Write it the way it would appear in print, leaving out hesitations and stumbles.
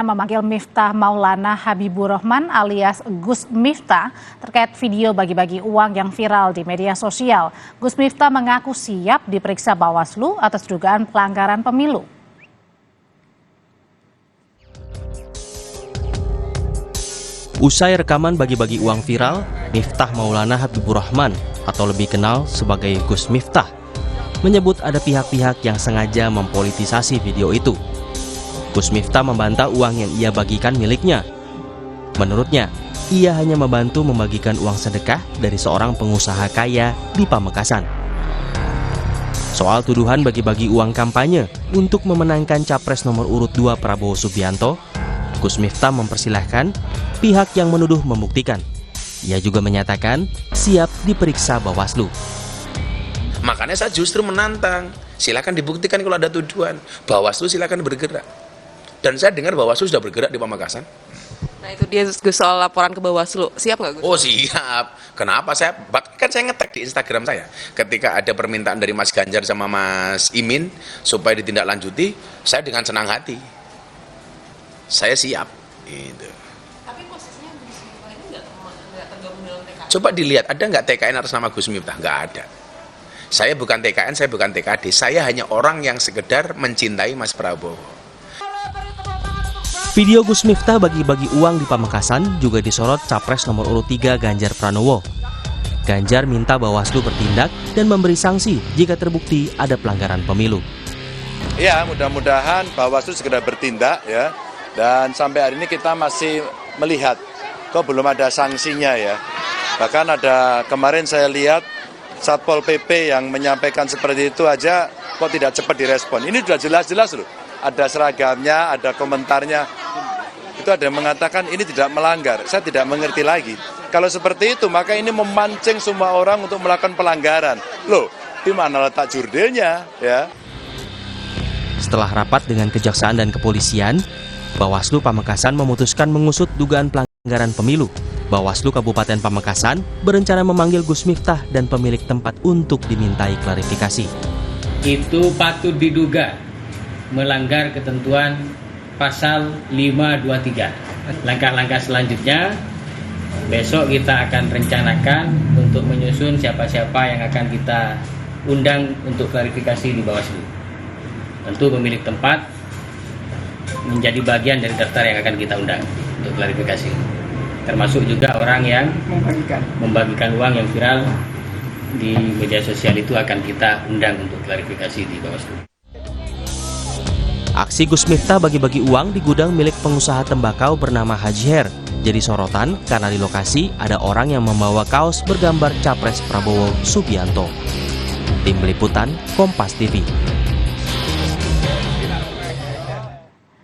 Memanggil Miftah Maulana Habibur Rahman alias Gus Miftah terkait video bagi-bagi uang yang viral di media sosial. Gus Miftah mengaku siap diperiksa Bawaslu atas dugaan pelanggaran pemilu. Usai rekaman bagi-bagi uang viral, Miftah Maulana Habibur Rahman atau lebih kenal sebagai Gus Miftah menyebut ada pihak-pihak yang sengaja mempolitisasi video itu. Gus Miftah membantah uang yang ia bagikan miliknya. Menurutnya, ia hanya membantu membagikan uang sedekah dari seorang pengusaha kaya di Pamekasan. Soal tuduhan bagi-bagi uang kampanye untuk memenangkan Capres nomor urut 2 Prabowo Subianto, Gus Miftah mempersilahkan pihak yang menuduh membuktikan. Ia juga menyatakan siap diperiksa Bawaslu. Makanya saya justru menantang, silakan dibuktikan kalau ada tuduhan. Bawaslu silakan bergerak. Dan saya dengar Bawaslu sudah bergerak di Pamekasan. Nah itu dia Gus soal laporan ke Bawaslu, siap nggak Gus? Oh siap. Kenapa kan saya nge-tag di Instagram saya. Ketika ada permintaan dari Mas Ganjar sama Mas Imin supaya ditindaklanjuti, saya dengan senang hati. Saya siap. Gitu. Tapi posisinya Gus Miftah ini nggak tergabung dalam TKN? Coba dilihat, ada nggak TKN atas nama Gus Miftah? Nggak ada. Saya bukan TKN, saya bukan TKD. Saya hanya orang yang sekedar mencintai Mas Prabowo. Video Gus Miftah bagi-bagi uang di Pamekasan juga disorot Capres nomor urut 3 Ganjar Pranowo. Ganjar minta Bawaslu bertindak dan memberi sanksi jika terbukti ada pelanggaran pemilu. Ya, mudah-mudahan Bawaslu segera bertindak ya. Dan sampai hari ini kita masih melihat kok belum ada sanksinya ya. Bahkan ada kemarin saya lihat Satpol PP yang menyampaikan seperti itu aja kok tidak cepat direspon. Ini sudah jelas-jelas loh. Ada seragamnya, ada komentarnya. Itu ada yang mengatakan ini tidak melanggar. Saya tidak mengerti lagi. Kalau seperti itu maka ini memancing semua orang untuk melakukan pelanggaran. Loh, di mana letak jurdilnya ya? Setelah rapat dengan Kejaksaan dan Kepolisian, Bawaslu Pamekasan memutuskan mengusut dugaan pelanggaran pemilu. Bawaslu Kabupaten Pamekasan berencana memanggil Gus Miftah dan pemilik tempat untuk dimintai klarifikasi. Itu patut diduga melanggar ketentuan pasal 523. Langkah-langkah selanjutnya besok kita akan rencanakan untuk menyusun siapa-siapa yang akan kita undang untuk klarifikasi di Bawaslu. Tentu pemilik tempat menjadi bagian dari daftar yang akan kita undang untuk klarifikasi. Termasuk juga orang yang membagikan uang yang viral di media sosial itu akan kita undang untuk klarifikasi di Bawaslu. Aksi Gus Miftah bagi-bagi uang di gudang milik pengusaha tembakau bernama Haji Her jadi sorotan karena di lokasi ada orang yang membawa kaos bergambar Capres Prabowo Subianto. Tim Liputan Kompas TV.